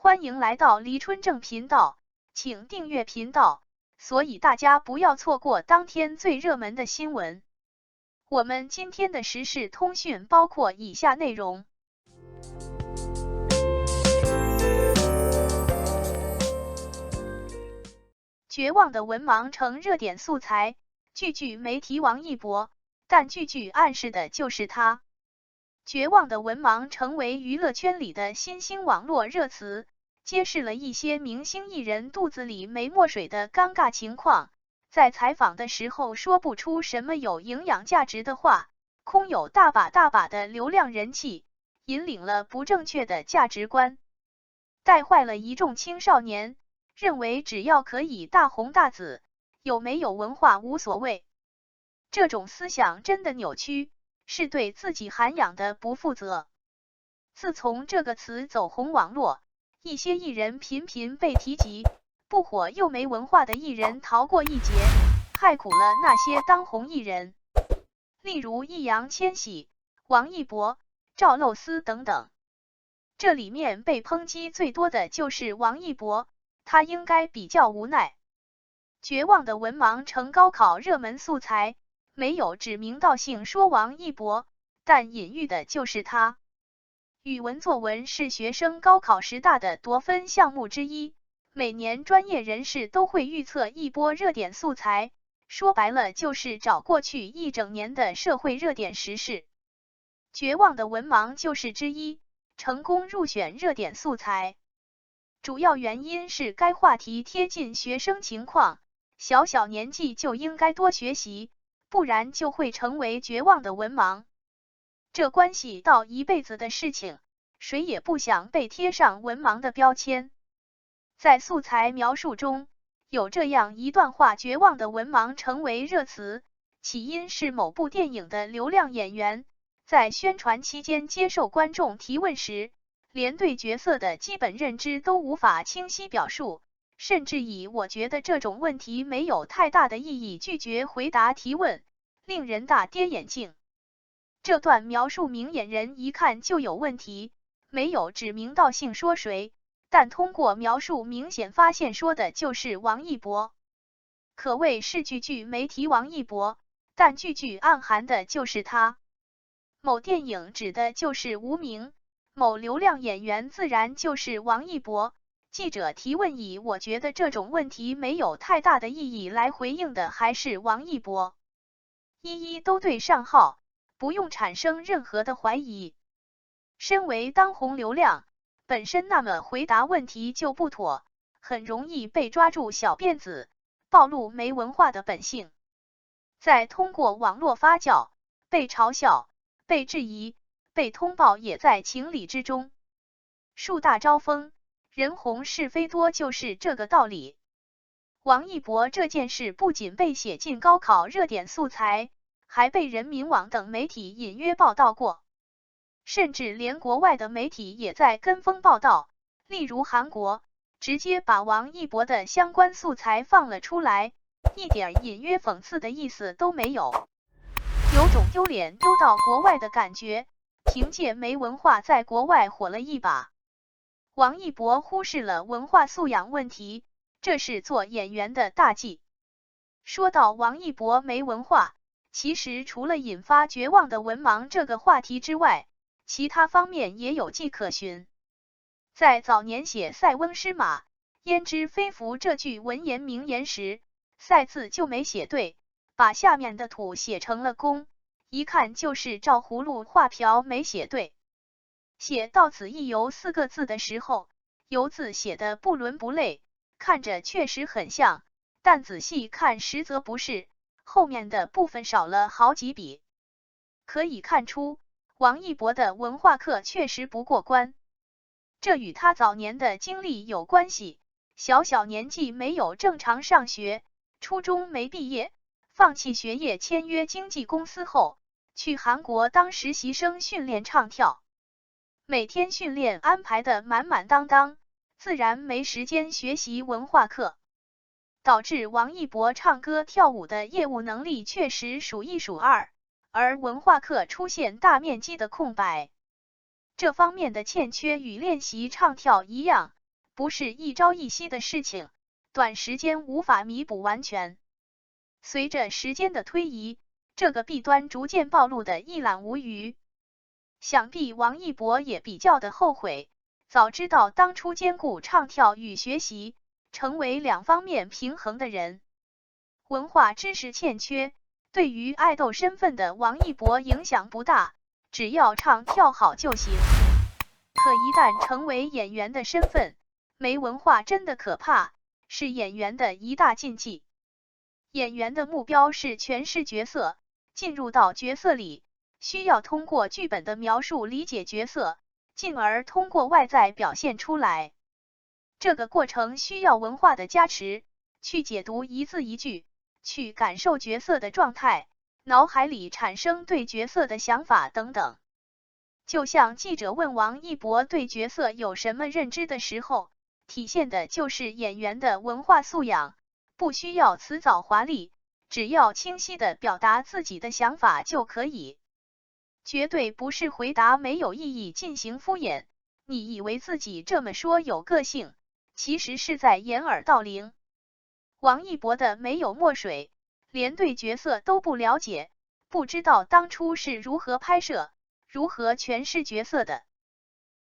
欢迎来到黎春正频道，请订阅频道，所以大家不要错过当天最热门的新闻。我们今天的时事通讯包括以下内容：绝望的文盲成热点素材，句媒体王一博，但句暗示的就是他。绝望的文盲成为娱乐圈里的新兴网络热词，揭示了一些明星艺人肚子里没墨水的尴尬情况，在采访的时候说不出什么有营养价值的话，空有大把的流量人气，引领了不正确的价值观，带坏了一众青少年，认为只要可以大红大紫，有没有文化无所谓。这种思想真的扭曲，是对自己涵养的不负责。自从这个词走红网络，一些艺人频被提及，不火又没文化的艺人逃过一劫，害苦了那些当红艺人，例如易烊千玺、王一博、赵露思等等。这里面被抨击最多的就是王一博，他应该比较无奈。绝望的文盲成高考热门素材，没有指名道姓说王一博，但隐喻的就是他。语文作文是学生高考时大的夺分项目之一，每年专业人士都会预测一波热点素材，说白了就是找过去一整年的社会热点时事。绝望的文盲就是之一，成功入选热点素材。主要原因是该话题贴近学生情况，小年纪就应该多学习，不然就会成为绝望的文盲。这关系到一辈子的事情，谁也不想被贴上文盲的标签。在素材描述中，有这样一段话：绝望的文盲成为热词，起因是某部电影的流量演员，在宣传期间接受观众提问时，连对角色的基本认知都无法清晰表述，甚至以我觉得这种问题没有太大的意义拒绝回答提问，令人大跌眼镜。这段描述明眼人一看就有问题，没有指名道姓说谁，但通过描述明显发现说的就是王一博，可谓是句媒体王一博，但句暗含的就是他。某电影指的就是无名，某流量演员自然就是王一博。记者提问以我觉得这种问题没有太大的意义来回应的还是王一博，一都对上号，不用产生任何的怀疑。身为当红流量，本身那么回答问题就不妥，很容易被抓住小辫子，暴露没文化的本性，再通过网络发酵，被嘲笑、被质疑、被通报也在情理之中。树大招风，人红是非多就是这个道理。王一博这件事不仅被写进高考热点素材，还被人民网等媒体隐约报道过，甚至连国外的媒体也在跟风报道，例如韩国直接把王一博的相关素材放了出来，一点隐约讽刺的意思都没有，有种丢脸丢到国外的感觉，凭借没文化在国外火了一把。王一博忽视了文化素养问题，这是做演员的大忌。说到王一博没文化，其实除了引发绝望的文盲这个话题之外，其他方面也有迹可循。在早年写塞翁失马，焉知非福这句文言名言时，塞字就没写对，把下面的土写成了公，一看就是照葫芦画瓢没写对。写到此一游四个字的时候，游字写的不伦不类，看着确实很像，但仔细看实则不是，后面的部分少了好几笔。可以看出，王一博的文化课确实不过关，这与他早年的经历有关系。小年纪没有正常上学，初中没毕业，放弃学业签约经纪公司后，去韩国当实习生训练唱跳，每天训练安排的满满当当，自然没时间学习文化课，导致王一博唱歌跳舞的业务能力确实数一数二，而文化课出现大面积的空白。这方面的欠缺与练习唱跳一样，不是一朝一夕的事情，短时间无法弥补完全。随着时间的推移，这个弊端逐渐暴露的一览无余。想必王一博也比较的后悔，早知道当初兼顾唱跳与学习，成为两方面平衡的人。文化知识欠缺，对于爱豆身份的王一博影响不大，只要唱跳好就行。可一旦成为演员的身份，没文化真的可怕，是演员的一大禁忌。演员的目标是诠释角色，进入到角色里，需要通过剧本的描述理解角色，进而通过外在表现出来。这个过程需要文化的加持，去解读一字一句，去感受角色的状态，脑海里产生对角色的想法等等。就像记者问王一博对角色有什么认知的时候，体现的就是演员的文化素养，不需要辞藻华丽，只要清晰的表达自己的想法就可以。绝对不是回答没有意义进行敷衍，你以为自己这么说有个性，其实是在掩耳盗铃。王一博的没有墨水，连对角色都不了解，不知道当初是如何拍摄，如何诠释角色的？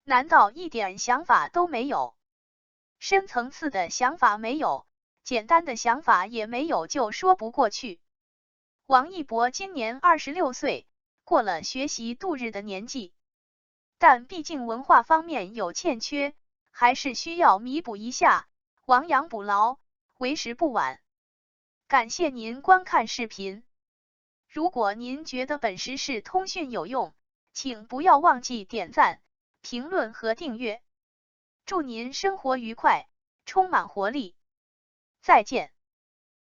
难道一点想法都没有？深层次的想法没有，简单的想法也没有就说不过去。王一博今年26岁，过了学习度日的年纪，但毕竟文化方面有欠缺，还是需要弥补一下，亡羊补牢，为时不晚。感谢您观看视频。如果您觉得本时事通讯有用，请不要忘记点赞、评论和订阅。祝您生活愉快，充满活力。再见。